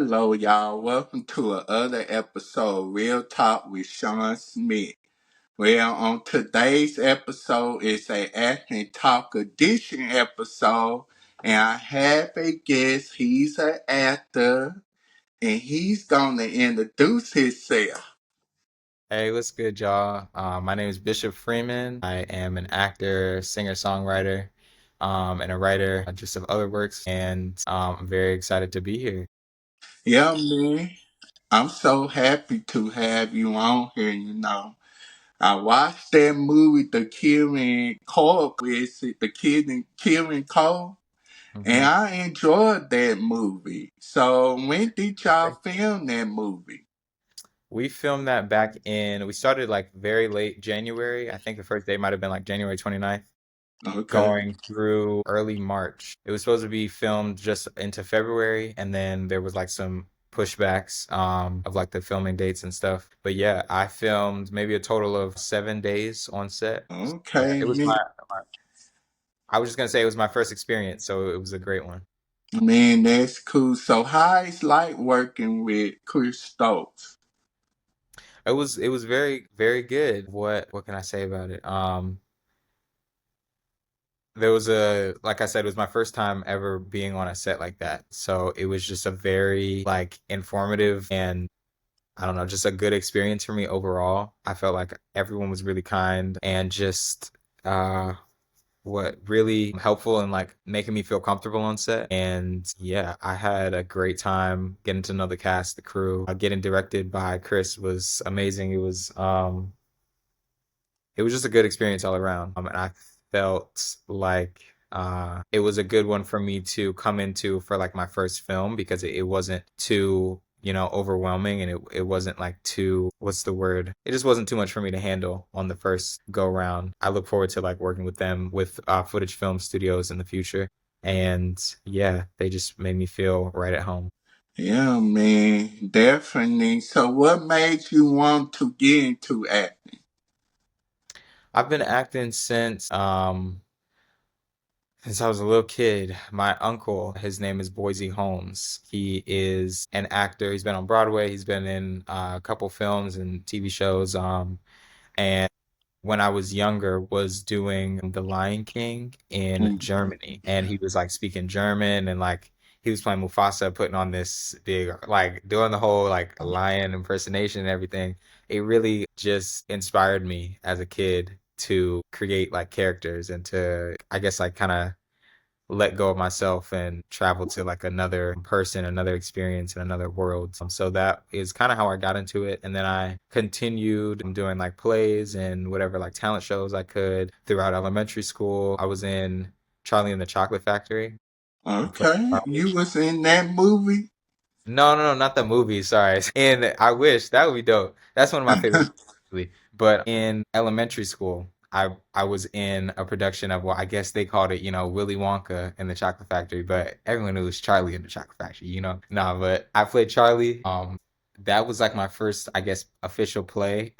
Hello, y'all. Welcome to another episode, Real Talk with Shawn Smith. Well, on today's episode is a Act and Talk edition episode, and I have a guest. He's an actor, and he's gonna introduce himself. Hey, what's good, y'all? My name is Bishop Freeman. I am an actor, singer-songwriter, and a writer just of other works, and I'm very excited to be here. Yeah, man. I'm so happy to have you on here. I watched that movie, The Killing Cove. Is it The Killing Cove? And hmm I enjoyed that movie. So when did y'all film that movie? We filmed that we started like very late January. I think the first day might have been like January 29th, Okay. going through early March. It was supposed to be filmed just into February, and then there was like some pushbacks of like the filming dates and stuff. But yeah, I filmed maybe a total of 7 days on set. Yeah, Okay, it was man. I was just gonna say it was my first experience, so it was a great one. Man, that's cool. So how it's like working with Chris Stokes? It was very, very good. What can I say about it? There was a like I said, it was my first time ever being on a set like that. So it was just a very like informative and I don't know, just a good experience for me overall. I felt like everyone was really kind and just uh what really helpful in like making me feel comfortable on set. And yeah, I had a great time getting to know the cast, the crew. Getting directed by Chris was amazing. It was just a good experience all around. And I felt like it was a good one for me to come into for like my first film because it wasn't too, overwhelming and it wasn't like too, what's the word? It just wasn't too much for me to handle on the first go round. I look forward to like working with them with Footage Film Studios in the future. And yeah, they just made me feel right at home. Yeah, man, definitely. So what made you want to get into acting? I've been acting since I was a little kid. My uncle, his name is Boise Holmes. He is an actor. He's been on Broadway. He's been in a couple films and TV shows. And when I was younger, was doing The Lion King in Mm. Germany, and he was like speaking German and like he was playing Mufasa, putting on this big like doing the whole like lion impersonation and everything. It really just inspired me as a kid to create like characters and to I guess like kind of let go of myself and travel to like another person, another experience in another world. So that is kind of how I got into it. And then I continued doing like plays and whatever like talent shows I could throughout elementary school. I was in Charlie and the Chocolate Factory. I played Okay, Charlie. you was in that movie? No, no, no, not the movie. Sorry. And I wish that would be dope. That's one of my favorite movies, actually. But in elementary school, I was in a production of I guess they called it, Willy Wonka and the Chocolate Factory, but everyone knew it was Charlie and the Chocolate Factory. Nah, but I played Charlie. That was like my first, I guess, official play.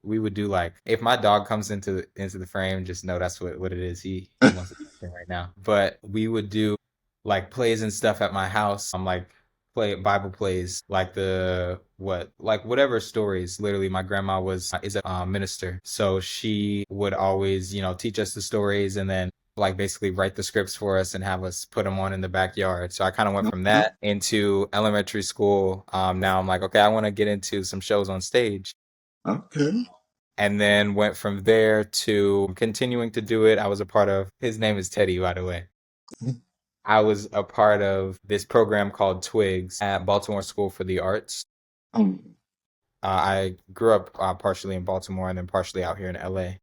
We would do like if my dog comes into the frame, just know that's what it is. He wants to be right now. But we would do like plays and stuff at my house. I'm like play Bible plays, like whatever stories. Literally, my grandma is a minister, so she would always teach us the stories and then like basically write the scripts for us and have us put them on in the backyard. So I kind of went from that into elementary school. Now I'm like, okay, I want to get into some shows on stage. Okay. And then went from there to continuing to do it. I was a part of, his name is Teddy, by the way. I was a part of this program called Twigs at Baltimore School for the Arts. Um, I grew up partially in Baltimore and then partially out here in LA.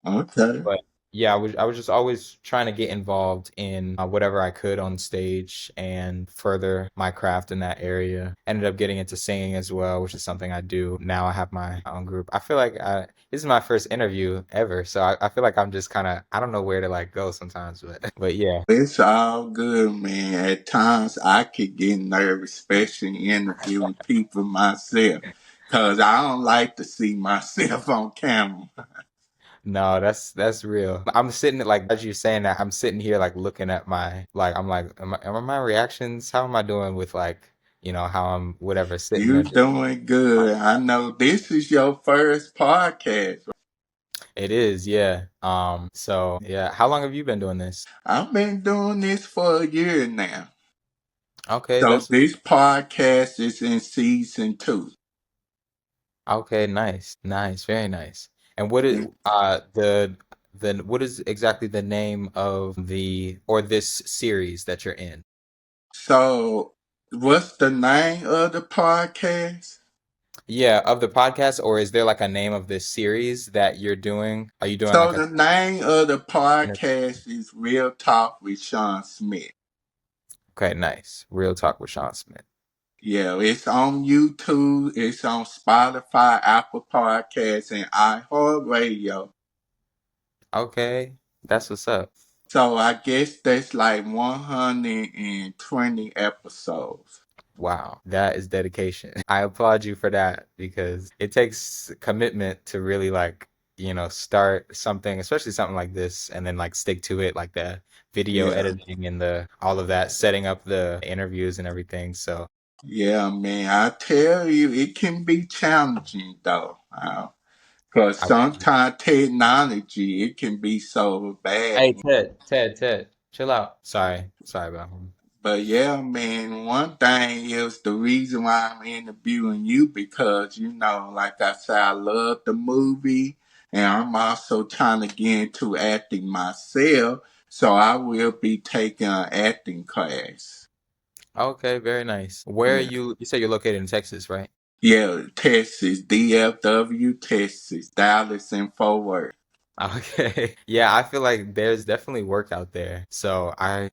okay. But yeah, I was just always trying to get involved in whatever I could on stage and further my craft in that area. Ended up getting into singing as well, which is something I do now. I have my own group. I feel like this is my first interview ever, so I feel like I'm just kind of I don't know where to like go sometimes, but but yeah. It's all good, man. At times I could get nervous, especially interviewing people myself, because I don't like to see myself on camera. No, that's real. I'm sitting like as you're saying that, I'm sitting here like looking at my like I'm like, am I my reactions? How am I doing with like how I'm whatever sitting You there. doing good. I know this is your first podcast. It is, yeah. So yeah, how long have you been doing this? I've been doing this for a year now. Okay, So that's this podcast is in season 2. okay, nice, nice, very nice. And what is the what is exactly the name of the or this series that you're in? So what's the name of the podcast? Yeah, of the podcast, or is there like a name of this series that you're doing? Are you doing So like a the name of the inter- podcast is Real Talk with Shawn Smith. okay, nice. Real Talk with Shawn Smith. Yeah, it's on YouTube, it's on Spotify, Apple Podcasts, and iHeartRadio. Okay, that's what's up. So I guess that's like 120 episodes. Wow, that is dedication. I applaud you for that because it takes commitment to really like, start something, especially something like this, and then like stick to it, like the video Yeah, editing and the all of that, setting up the interviews and everything. So, yeah, man. I tell you, it can be challenging though. Because I, sometimes technology, it can be so bad. hey Ted, chill out. Sorry about him. But yeah, man, one thing is the reason why I'm interviewing you because, like I said, I love the movie and I'm also trying to get into acting myself. So I will be taking an acting class. Okay, very nice. Where are Yeah. you? You say you're located in Texas, right? Yeah, Texas, DFW, Texas, Dallas, and Fort Worth. Okay. Yeah, I feel like there's definitely work out there. So I'm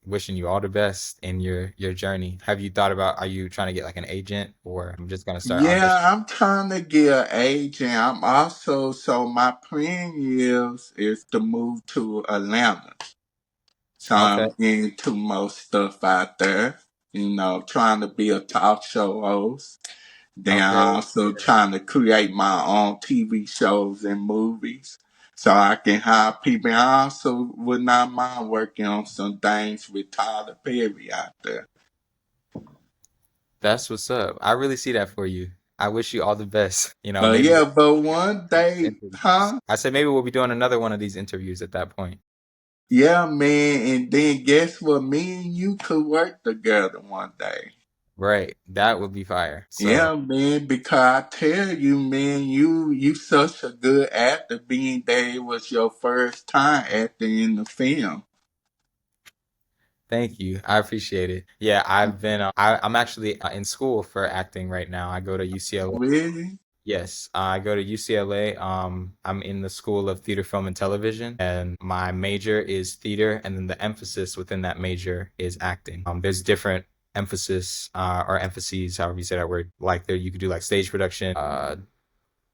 wishing you all the best in your journey. Have you thought about, are you trying to get like an agent or I'm just gonna start audition? Yeah, I'm trying to get an agent. I'm also, so my plan is to move to Atlanta. So Okay. I'm getting to most stuff out there, trying to be a talk show host. Then I Okay. also trying to create my own TV shows and movies so I can hire people. I also would not mind working on some things with Tyler Perry out there. That's what's up. I really see that for you. I wish you all the best. But Maybe yeah, but one day, interviews. huh? I said maybe we'll be doing another one of these interviews at that point. Yeah, man. And then guess what? Me and you could work together one day. Right. That would be fire. So Yeah, man, because I tell you, man, you such a good actor being that it was your first time acting in the film. thank you. I appreciate it. Yeah, I'm actually in school for acting right now. I go to UCLA. Really? Yes, I go to UCLA. I'm in the School of Theater, Film, and Television, and my major is theater, and then the emphasis within that major is acting. There's different emphasis or emphases, however you say that word. Like there, you could do like stage production,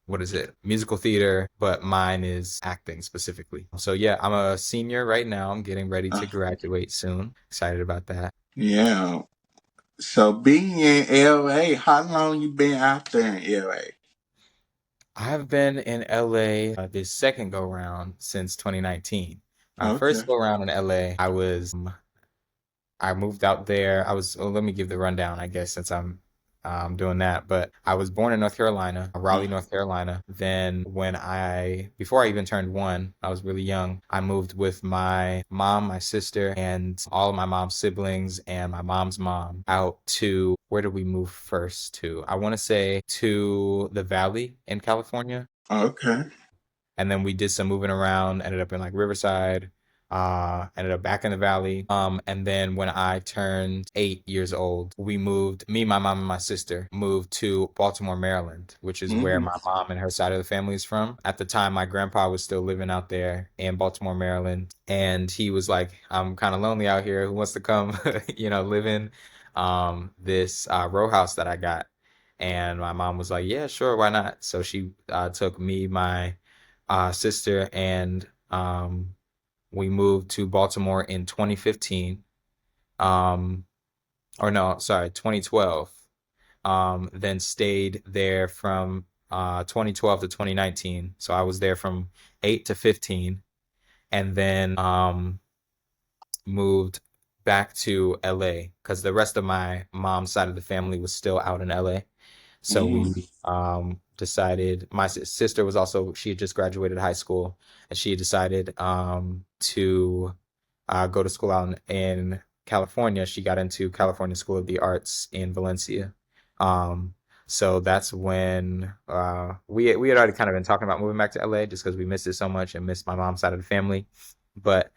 what is it, musical theater, but mine is acting specifically. So yeah, I'm a senior right now. I'm getting ready Uh, to graduate soon. Excited about that. yeah. So being in LA, how long you been out there in LA? I've been in LA this second go round since 2019. My Okay. first go round in LA, I moved out there. Let me give the rundown, I guess, since I'm doing that. But I was born in North Carolina, Raleigh, North Carolina. Then before I even turned one, I was really young. I moved with my mom, my sister, and all of my mom's siblings and my mom's mom out to, where did we move first to? I want to say to the Valley in California. Okay. And then we did some moving around, ended up in like Riverside, ended up back in the valley. And then when I turned 8 years old, me, my mom, and my sister moved to Baltimore, Maryland, which is where Hmm. my mom and her side of the family is from. At the time, my grandpa was still living out there in Baltimore, Maryland. And he was like, I'm kind of lonely out here. Who wants to come, live in this row house that I got? And my mom was like, yeah, sure, why not? So she took me, my sister, and we moved to Baltimore in 2015. Um, or no, sorry, 2012. Then stayed there from 2012 to 2019. So I was there from 8 to 15, and then moved back to LA because the rest of my mom's side of the family was still out in LA. So Mm, we decided, my sister was also, she had just graduated high school, and she had decided to go to school out in California. She got into California School of the Arts in Valencia. Um, so that's when we had already kind of been talking about moving back to LA just because we missed it so much and missed my mom's side of the family. But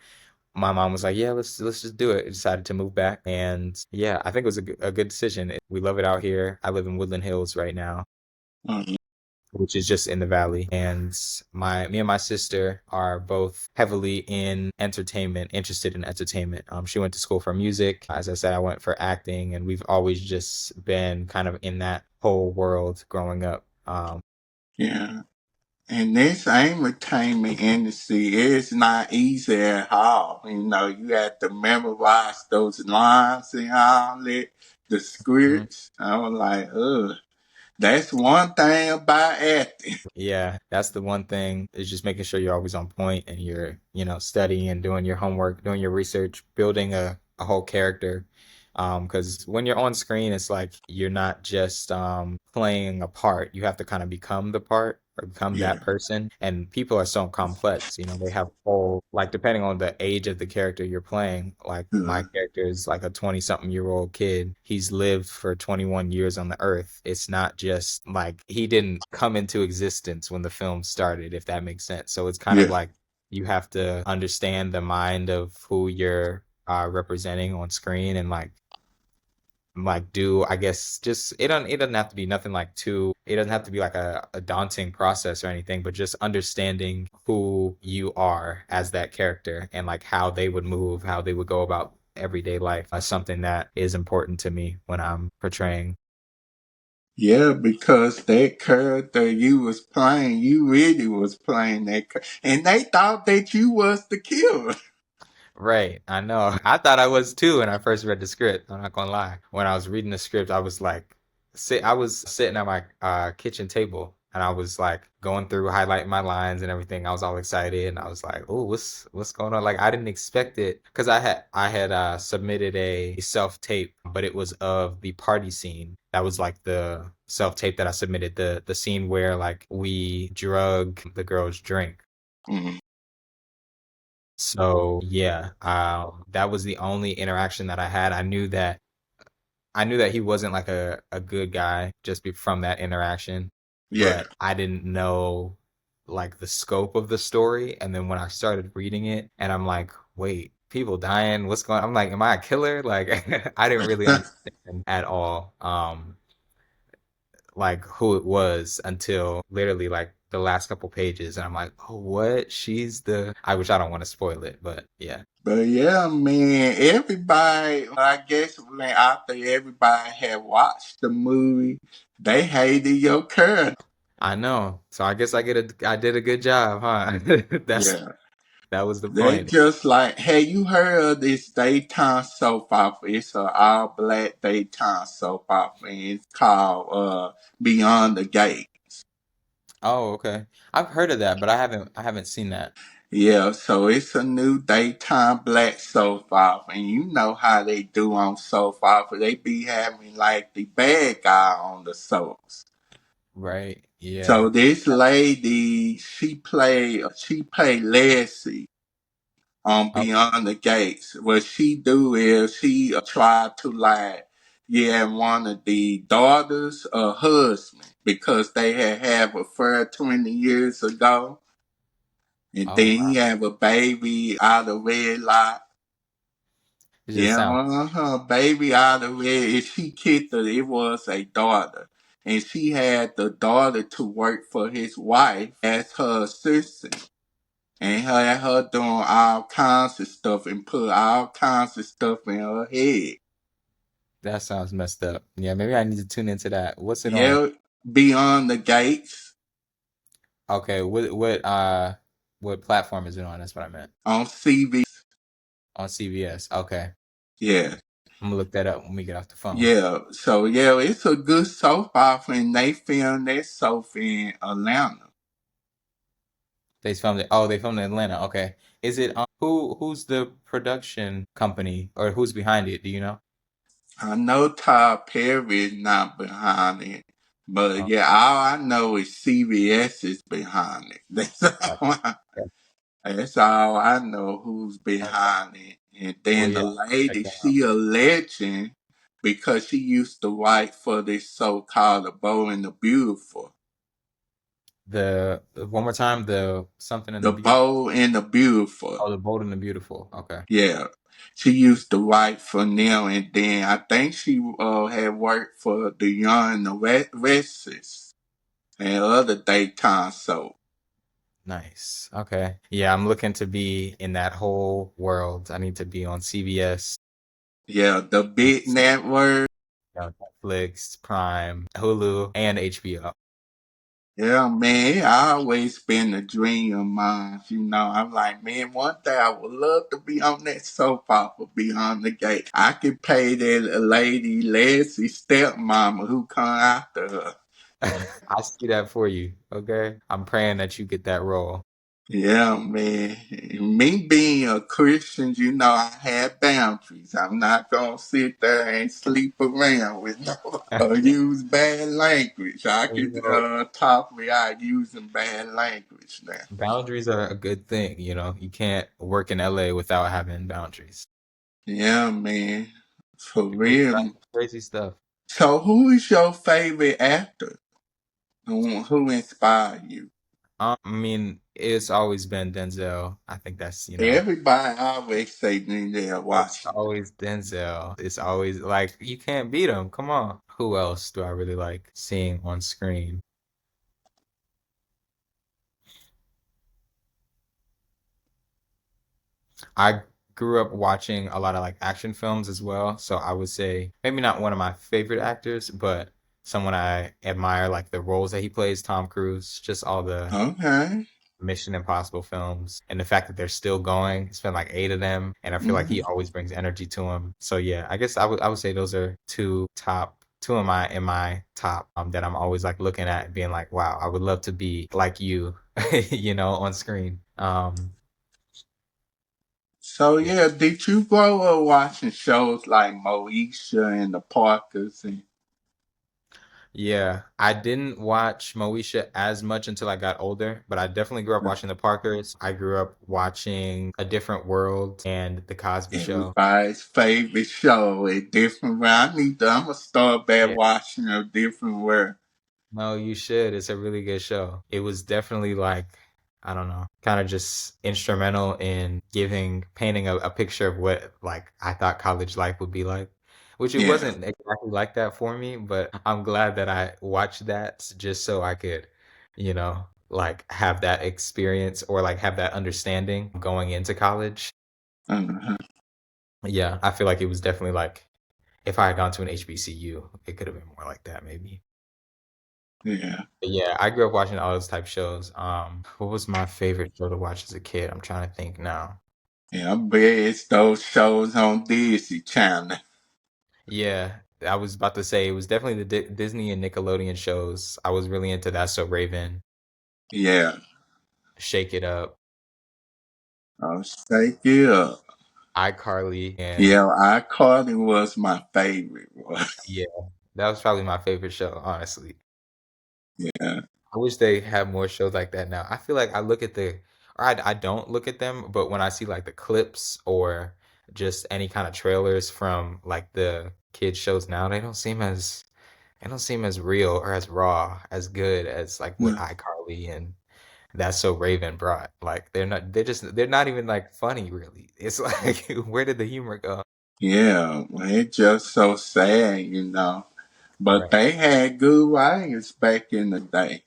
my mom was like, "Yeah, let's just do it." I decided to move back, and yeah, I think it was a good decision. We love it out here. I live in Woodland Hills right now, mm, which is just in the valley. And me and my sister are both heavily in entertainment, interested in entertainment. She went to school for music. As I said, I went for acting, and we've always just been kind of in that whole world growing up. yeah. And this entertainment industry is not easy at all. You know, you have to memorize those lines and all that, the Mhm. scripts. I was like, ugh. That's one thing about acting. Yeah, that's the one thing is just making sure you're always on point and you're, studying and doing your homework, doing your research, building a whole character. Because when you're on screen, it's like you're not just playing a part. You have to kind of become the part or become Yeah, that person. And people are so complex, they have whole, like, depending on the age of the character you're playing, like my good. character is like a 20-something-year-old kid. He's lived for 21 years on the earth. It's not just like he didn't come into existence when the film started, if that makes sense. So it's kind of Yeah, like you have to understand the mind of who you're representing on screen and like do I guess just it doesn't have to be nothing like too it doesn't have to be like a daunting process or anything, but just understanding who you are as that character and like how they would move, how they would go about everyday life is something that is important to me when I'm portraying. yeah, because that character you was playing, you really was playing and they thought that you was the killer. Right, I know. I thought I was too when I first read the script. I'm not gonna lie. When I was reading the script, I was like, I was sitting at my kitchen table and I was like going through highlighting my lines and everything. I was all excited and I was like, "Oh, what's going on?" Like I didn't expect it because I had submitted a self tape, but it was of the party scene. That was like the self tape that I submitted, the scene where like we drug the girl's drink. Mm, So yeah, that was the only interaction that I had. I knew that he wasn't like a good guy just from that interaction, yeah, but I didn't know like the scope of the story. And then when I started reading it, and I'm like, wait, people dying, what's going on? I'm like, am I a killer? Like I didn't really understand at all. Like who it was until literally like the last couple pages, and I'm like, oh, what? I wish I don't want to spoil it, but yeah. but yeah, man, everybody, I guess when after everybody had watched the movie, they hated your character. I know. So I guess I did a good job, huh? That's Yeah. that was the They point. just like, hey, you heard of this daytime soap opera? It's a all black daytime soap opera, and it's called Beyond the Gate. Oh, okay. I've heard of that, but I haven't seen that. Yeah, so it's a new daytime black soap opera, and you know how they do on soap opera. They be having like the bad guy on the soaps. Right. Yeah. So this lady, she played Leslie on Oh, Beyond the Gates. What she do is she try to like yeah one of the daughters husband because they had have a affair 20 years ago, and oh then he wow. have a baby out of wedlock. It just Yeah, sounds baby out of red. If she kicked her, it was a daughter. And she had the daughter to work for his wife as her assistant. And had her doing all kinds of stuff and put all kinds of stuff in her head. that sounds messed up. Yeah, maybe I need to tune into that. What's it on? Yeah, Beyond the Gates Okay, what platform is it on? That's what I meant. on CBS. On CBS. Okay. Yeah. I'm gonna look that up when we get off the phone. Yeah. So yeah, it's a good soap opera and they filmed that soap in Atlanta. They filmed it. Oh, they filmed it in Atlanta. Okay. Is it who's the production company or who's behind it? Do you know? I know Todd Perry is not behind it, but Oh, yeah, all I know is CBS is behind it. That's all I know who's okay. behind it. And Well, then yeah, the check lady, that out. she a legend because she used to write for this so-called The Bold and the Beautiful. One more time, the something in the The beautiful. Bold and the Beautiful. Oh, the bold and the beautiful. Okay, Yeah. She used to write for them, and then I think she had worked for The Young and the Restless and other daytime soap. nice. Okay, yeah, I'm looking to be in that whole world. I need to be on CBS, Yeah, the big network. Netflix, Prime, Hulu, and HBO. Yeah, man, it always been a dream of mine. I'm like, man, one day I would love to be on that soap opera Beyond the Gate. I could pay that lady Leslie stepmama who come after her. I see that for you. Okay, I'm praying that you get that role. Yeah, man. Me being a Christian, I have boundaries. I'm not gonna sit there and sleep around with no or use bad language. I You could know, talk without using bad language now. boundaries are a good thing. You can't work in LA without having boundaries. Yeah, man. For People do real. crazy stuff. So who is your favorite actor? Who inspired you? I mean, it's always been Denzel. I think that's. Everybody always say Denzel It's Washington. always Denzel. It's always like you can't beat him. Come on. Who else do I really like seeing on screen? I grew up watching a lot of like action films as well. So I would say maybe not one of my favorite actors, but someone I admire, like the roles that he plays, Tom Cruise, just all the Okay. Mission Impossible films and the fact that they're still going. It's been like eight of them, and I feel like he Hmm. always brings energy to them. So yeah, I guess I would say those are two of my in my top that I'm always like looking at and being like, wow, I would love to be like you, on screen. So Yeah. yeah, did you grow up watching shows like Moesha and the Parkers and Yeah, I didn't watch Moesha as much until I got older, but I definitely grew up watching The Parkers. I grew up watching A Different World and The Cosby Show. everybody's favorite show? A different way. I'm gonna start back Yeah. watching A Different World. No, you should. It's a really good show. It was definitely like, I don't know, kind of just instrumental in painting a picture of what like I thought college life would be like, which it Yeah. wasn't exactly like that for me, but I'm glad that I watched that just so I could, like have that experience or like have that understanding going into college. Uh-huh. Yeah, I feel like it was definitely like if I had gone to an HBCU, it could have been more like that maybe. Yeah. But yeah, I grew up watching all those type shows. What was my favorite show to watch as a kid? I'm trying to think now. Yeah, I bet it's those shows on Disney Channel. Yeah, I was about to say it was definitely the Disney and Nickelodeon shows. I was really into That So Raven, Yeah. Shake It Up, I'll shake it up. iCarly, and Yeah, iCarly was my favorite one. yeah, that was probably my favorite show, honestly. Yeah. I wish they had more shows like that now. I feel like I look at or I don't look at them, but when I see like the clips or just any kind of trailers from like the kids shows now, they don't seem as real or as raw, as good as like what No. iCarly and That's So Raven brought. Like they're not even like funny really. It's like where did the humor go? Yeah, well, it's just so sad. But Right. they had good writers back in the day.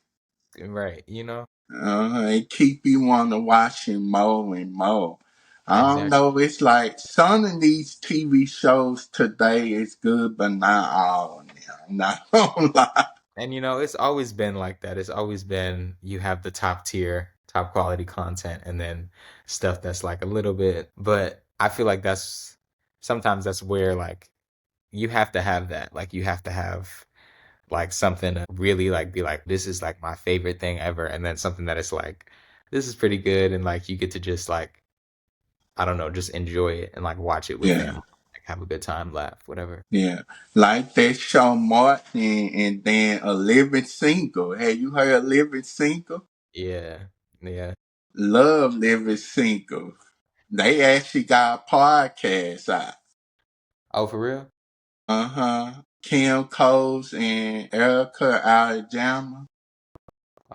Right. It keep you want to watch it more and more. I don't Exactly. know. It's like some of these TV shows today is good, but not all of them. I'm not gonna lie. And it's always been like that. It's always been you have the top tier, top quality content and then stuff that's like a little bit, but I feel like that's sometimes that's where like you have to have that. Like you have to have like something to really like be like this is like my favorite thing ever and then something that is like this is pretty good and like you get to just like I don't know, just enjoy it and like watch it with Yeah, family, like have a good time, laugh, whatever. yeah. Like that show Martin and then A Living Single. Have you heard Living Single? Yeah, yeah. Love Living Single. They actually got a podcast out. Oh, for real? Uh-huh. Kim Coles and Erica Alabama.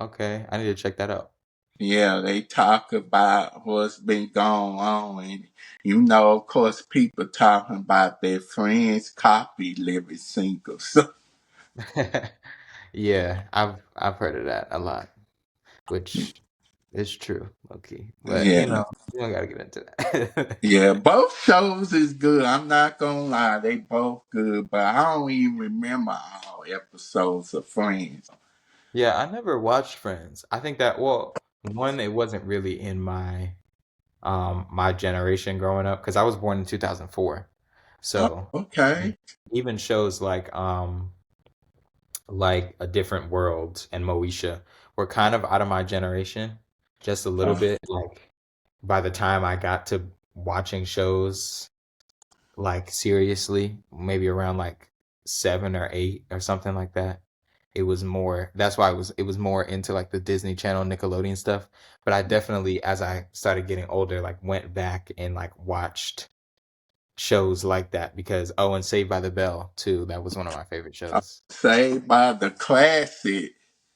Okay, I need to check that out. Yeah, they talk about what's been going on, and you know, of course, people talking about their friends' copy living single. So, Yeah, I've heard of that a lot, which is true, okay. But you yeah, know, we don't gotta get into that. yeah, both shows is good. I'm not gonna lie, they both good, but I don't even remember all episodes of Friends. Yeah, I never watched Friends. I think that, well, one, it wasn't really in my generation growing up because I was born in 2004. Oh, So okay. even shows like A Different World and Moesha were kind of out of my generation just a little Uh, bit. Like by the time I got to watching shows like seriously, maybe around like 7 or 8 or something like that. It was more, that's why it was more into like the Disney Channel, Nickelodeon stuff. But I definitely, as I started getting older, like went back and like watched shows like that because, oh, and Saved by the Bell too. That was one of my favorite shows. Saved by the Classic.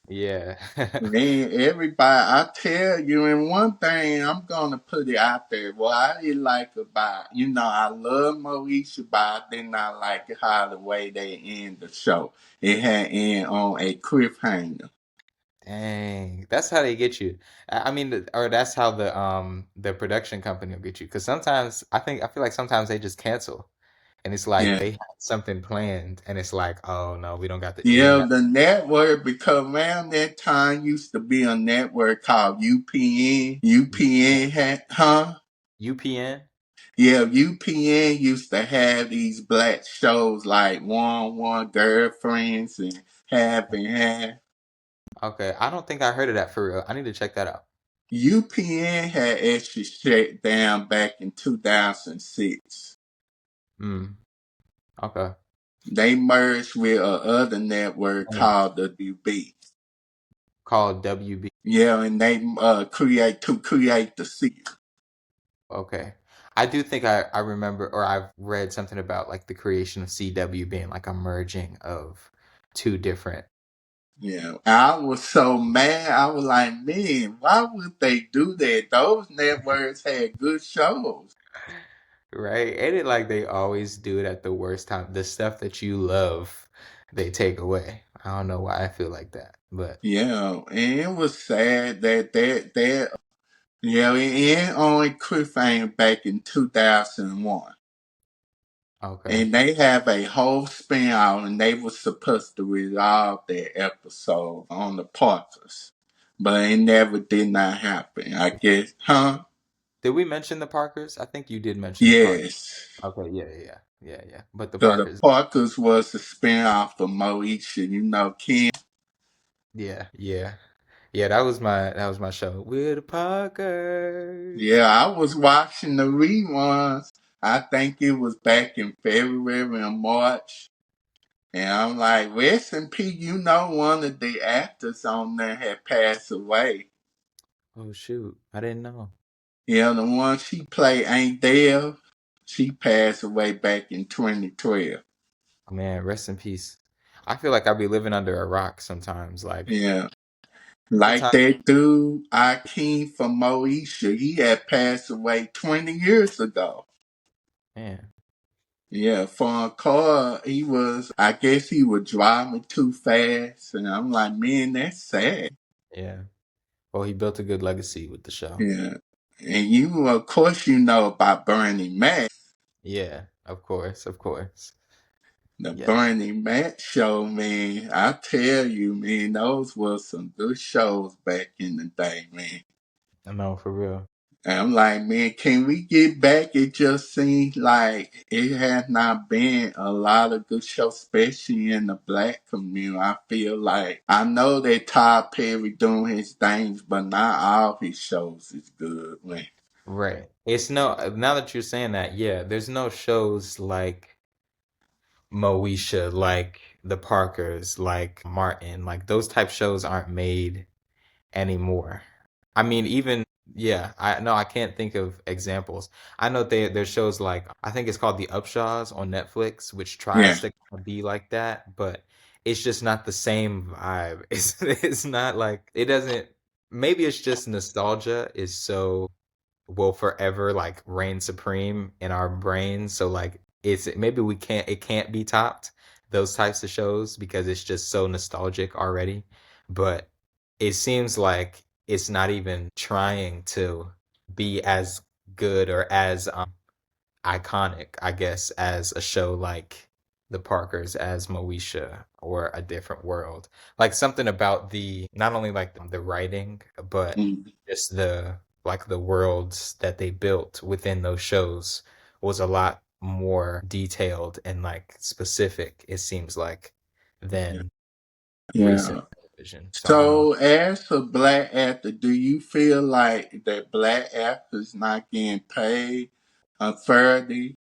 Yeah. Man, everybody, I tell you, and one thing I'm gonna put it out there. What I didn't like about, I love Moesha, but I did not like how the way they end the show. It had end on a cliffhanger. Dang, that's how they get you. I mean, or that's how the production company will get you. Because sometimes I feel like sometimes they just cancel, and it's like Yeah, they had something planned, and it's like, oh no, we didn't yeah. have The network, because around that time used to be a network called UPN. UPN had, huh? UPN. Yeah, UPN used to have these black shows like One One Girlfriends and Half and Half. Okay, I don't think I heard of that for real. I need to check that out. UPN had actually shut down back in 2006. Hmm. Okay. They merged with a other network Oh, called the WB. called WB. Yeah, and they create the series. Okay. I do think I remember or I've read something about like the creation of CW being like a merging of two different. Yeah, I was so mad. I was like, man, why would they do that? Those networks had good shows. Right? Ain't it like they always do it at the worst time? The stuff that you love, they take away. I don't know why I feel like that, but Yeah, and it was sad that yeah, it only cliffhanger back in 2001. okay. And they have a whole spin out, and they were supposed to resolve that episode on the Parkers. But it never did not happen. I guess, huh? Did we mention the Parkers? I think you did mention the Parkers. Yes. Okay, yeah, yeah, yeah, yeah, yeah. But the So the Parkers, Parkers was a spin off of Moesha, Kim. yeah, yeah, yeah. That was my show. We're the Parkers. Yeah, I was watching the reruns. I think it was back in February and March. And I'm like, rest in peace. One of the actors on there had passed away. Oh shoot, I didn't know. Yeah, the one she played Ain't Dev. She passed away back in 2012. Man, rest in peace. I feel like I'll be living under a rock sometimes. Like Yeah. the Like time, that dude, Akeem from Moesha, he had passed away 20 years ago. man. Yeah, for a car, I guess he was driving too fast. And I'm like, man, that's sad. Yeah. Well, he built a good legacy with the show. Yeah. And of course, about Bernie Mac. Yeah, of course, of course. The Yeah, Bernie Mac show, man, I tell you, man, those were some good shows back in the day, man. I know for real. And I'm like, man, can we get back? It just seems like it has not been a lot of good shows, especially in the black community. I feel like I know that Todd Perry doing his things, but not all his shows is good, man. Right. It's no, now that you're saying that, yeah, there's no shows like Moesha, like The Parkers, like Martin, like those type shows aren't made anymore. I mean, even yeah, I no, I can't think of examples. I know there's shows like I think it's called The Upshaws on Netflix, which Yeah, tries to be like that, but it's just not the same vibe. It's not like it doesn't. Maybe it's just nostalgia is so will forever like reign supreme in our brains. So like it's maybe we can't it can't be topped those types of shows because it's just so nostalgic already. But it seems like it's not even trying to be as good or as iconic, I guess, as a show like The Parkers, as Moesha or A Different World. Like something about the not only like the writing, but mm, just the like the worlds that they built within those shows was a lot more detailed and like specific, it seems like, yeah, than recent yeah. television. So I don't know. So, as a black actor, do you feel like that black actors not getting paid unfairly?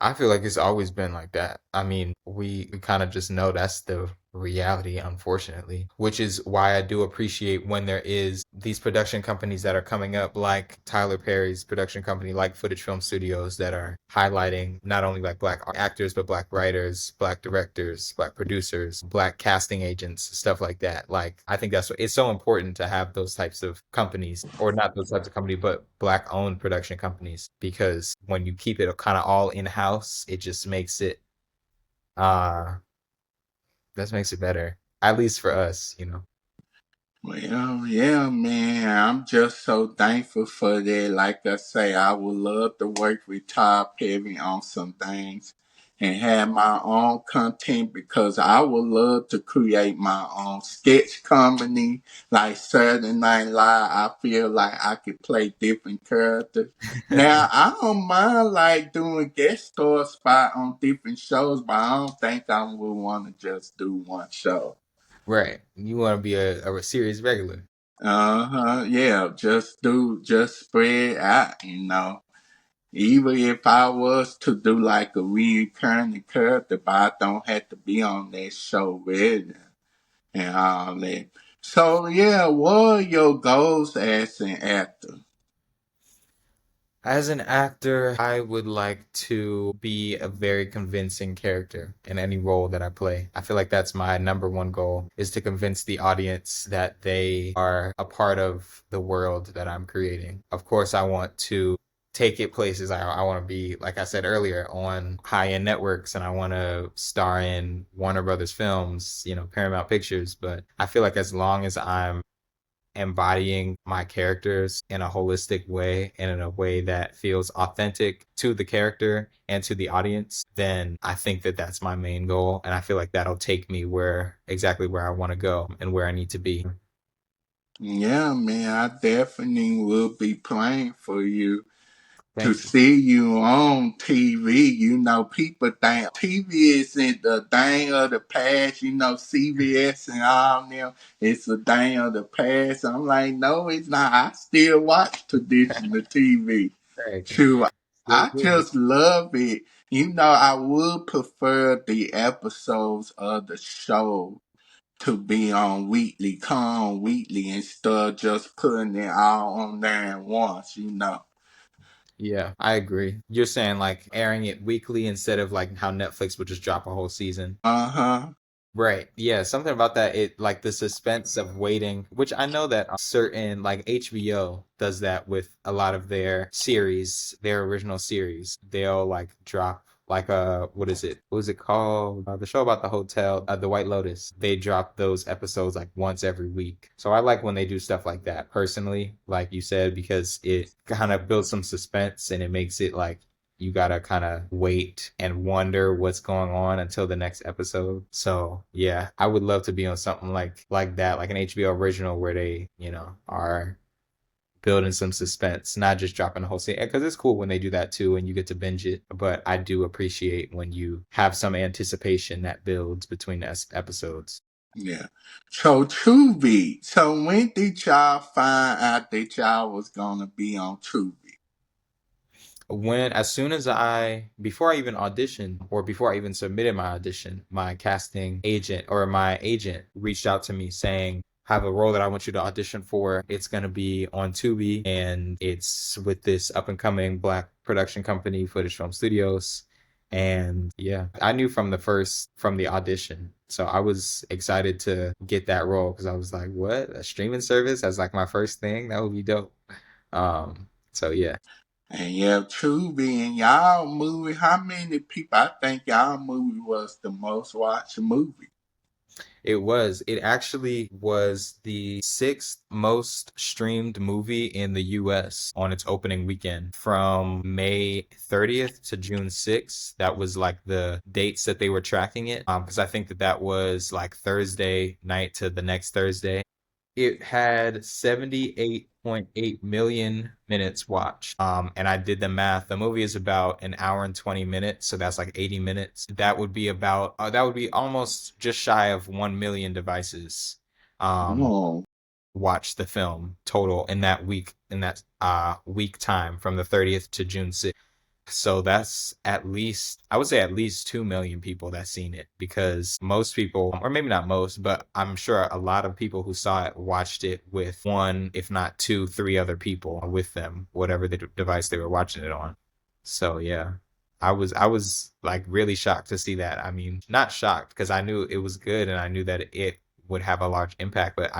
I feel like it's always been like that. I mean, we kind of just know that's the reality, unfortunately, which is why I do appreciate when there is these production companies that are coming up, like Tyler Perry's production company, like Footage Film Studios, that are highlighting not only like black actors, but black writers, black directors, black producers, black casting agents, stuff like that. Like, I think that's what it's so important to have those types of companies, or not those types of companies, but black owned production companies, because when you keep it kind of all in house, it just makes it uh that makes it better. At least for us, you know. Well, yeah, man, I'm just so thankful for that. Like I say, I would love to work with Todd Perry on some things and have my own content because I would love to create my own sketch comedy like Saturday Night Live. I feel like I could play different characters. Now, I don't mind like doing guest star spot on different shows, but I don't think I would want to just do one show. Right. You want to be a series regular. Uh-huh. Yeah, just spread out. Even if I was to do like a recurring character, but I don't have to be on that show with it and all that. So yeah, what are your goals as an actor? As an actor, I would like to be a very convincing character in any role that I play. I feel like that's my number one goal is to convince the audience that they are a part of the world that I'm creating. Of course, I want to take it places. I want to be, like I said earlier, on high-end networks and I want to star in Warner Brothers films, Paramount Pictures. But I feel like as long as I'm embodying my characters in a holistic way and in a way that feels authentic to the character and to the audience, then I think that that's my main goal. And I feel like that'll take me exactly where I want to go and where I need to be. Yeah, man, I definitely will be playing for you. To Thank you. see you on TV. People think TV isn't the thing of the past, CBS and all them. It's a thing of the past. I'm like, no, it's not. I still watch traditional TV. Right. True. Still I good. just love it. I would prefer the episodes of the show to be on weekly, come on weekly instead of just putting it all on there at once. Yeah, I agree. You're saying like airing it weekly instead of like how Netflix would just drop a whole season. Uh-huh. Right. Yeah, something about that it like the suspense of waiting, which I know that certain like HBO does that with a lot of their series, their original series. They'll like drop like what is it? What is it called? The show about the hotel, The White Lotus. They drop those episodes like once every week. So I like when they do stuff like that personally, like you said, because it kind of builds some suspense and it makes it like you gotta kind of wait and wonder what's going on until the next episode. So yeah, I would love to be on something like that, like an HBO original where they, are building some suspense, not just dropping the whole scene. Because it's cool when they do that too, and you get to binge it. But I do appreciate when you have some anticipation that builds between episodes. Yeah. So Tubi. So when did y'all find out that y'all was gonna be on Tubi? When as soon as I before I even auditioned or before I even submitted my audition, my casting agent or my agent reached out to me saying, "I have a role that I want you to audition for. It's going to be on Tubi and it's with this up and coming black production company, Footage Film Studios." And yeah, I knew from the audition. So I was excited to get that role because I was like, "What? A streaming service as like my first thing? That would be dope." So yeah. And yeah, Tubi and y'all movie, how many people? I think y'all movie was the most watched movie. It actually was the sixth most streamed movie in the US on its opening weekend from May 30th to June 6th. That was like the dates that they were tracking it. Because I think that that was like Thursday night to the next Thursday. It had 78.8 million minutes watched. And I did the math. The movie is about an hour and 20 minutes, so that's like 80 minutes. That would be almost just shy of 1 million devices um Oh, watched the film total in that week time from the 30th to June 6th. So that's at least, I would say at least 2 million people that's seen it because most people, or maybe not most, but I'm sure a lot of people who saw it watched it with one, if not two, three other people with them, whatever the device they were watching it on. So yeah, I was like really shocked to see that. I mean, not shocked because I knew it was good and I knew that it would have a large impact, but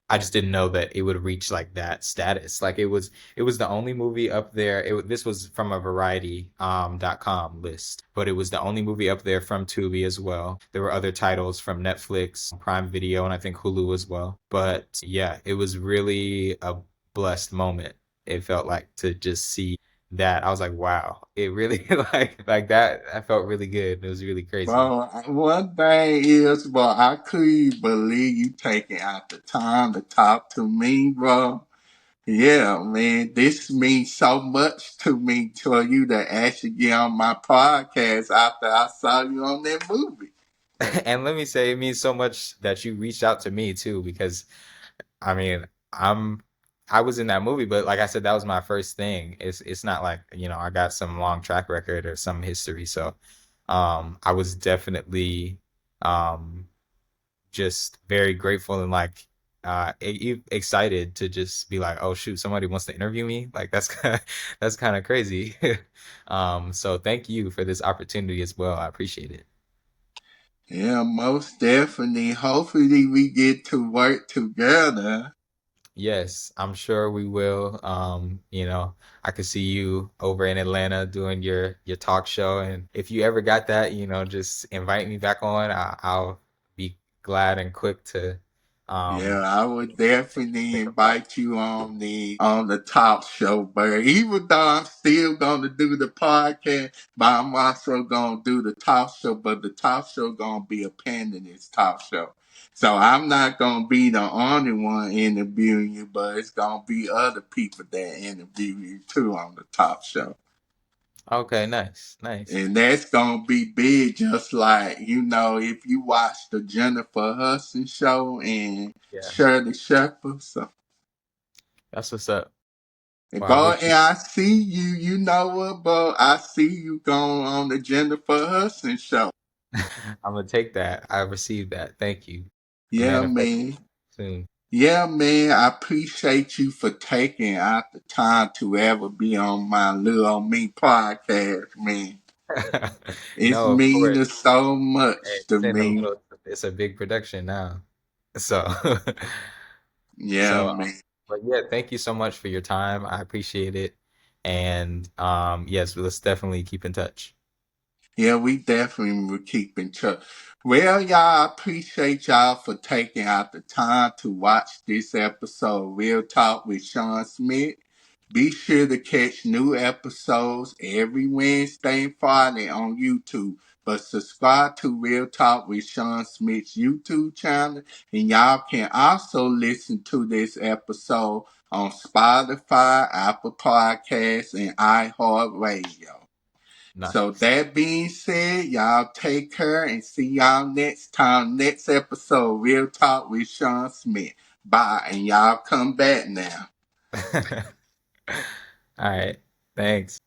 I just didn't know that it would reach like that status. Like it was the only movie up there. This was from a Variety .com list, but it was the only movie up there from Tubi as well. There were other titles from Netflix, Prime Video, and I think Hulu as well. But yeah, it was really a blessed moment. It felt like to just see that. I was like, wow, it really like that. I felt really good. It was really crazy. bro, one thing is, bro, I couldn't believe you taking out the time to talk to me, bro. Yeah, man, this means so much to me for you to actually get on my podcast after I saw you on that movie. And let me say, it means so much that you reached out to me too, because I mean, I'm I was in that movie, but like I said, that was my first thing. It's not like, I got some long track record or some history. So I was definitely um just very grateful and like excited to just be like, oh shoot, somebody wants to interview me. Like that's that's kind of crazy. So thank you for this opportunity as well. I appreciate it. Yeah, most definitely. Hopefully we get to work together. Yes, I'm sure we will. I could see you over in Atlanta doing your talk show, and if you ever got that, just invite me back on. I'll be glad and quick to Yeah, um I would definitely take a part. invite you on the talk show, but even though I'm still gonna do the podcast, but I'm also gonna do the talk show, but the talk show gonna be a panelist talk show. So I'm not gonna be the only one interviewing you, but it's gonna be other people that interview you too on the talk show. Okay, nice, nice. And that's gonna be big, just like, if you watch the Jennifer Hudson show and Yeah, Shirley Shepherd. So, that's what's up. and Well, I boy, wish and you. I see you, you know what, bro? I see you going on the Jennifer Hudson show. I'm gonna take that. I received that. Thank you. Yeah, Manifest man. soon. Yeah, man. I appreciate you for taking out the time to ever be on my little me podcast, man. It's No, of course. meaning so Hey, much to this ain't no me. little. It's a big production now. So. Yeah, So, man. but yeah, thank you so much for your time. I appreciate it. And yes, let's definitely keep in touch. Yeah, we definitely will keep in touch. Well, y'all, I appreciate y'all for taking out the time to watch this episode of Real Talk with Shawn Smith. Be sure to catch new episodes every Wednesday and Friday on YouTube. But subscribe to Real Talk with Shawn Smith's YouTube channel. And y'all can also listen to this episode on Spotify, Apple Podcasts, and iHeartRadio. Nice. So that being said, y'all take care and see y'all next time. Next episode, Real Talk with Shawn Smith. Bye, and y'all come back now. All right. Thanks.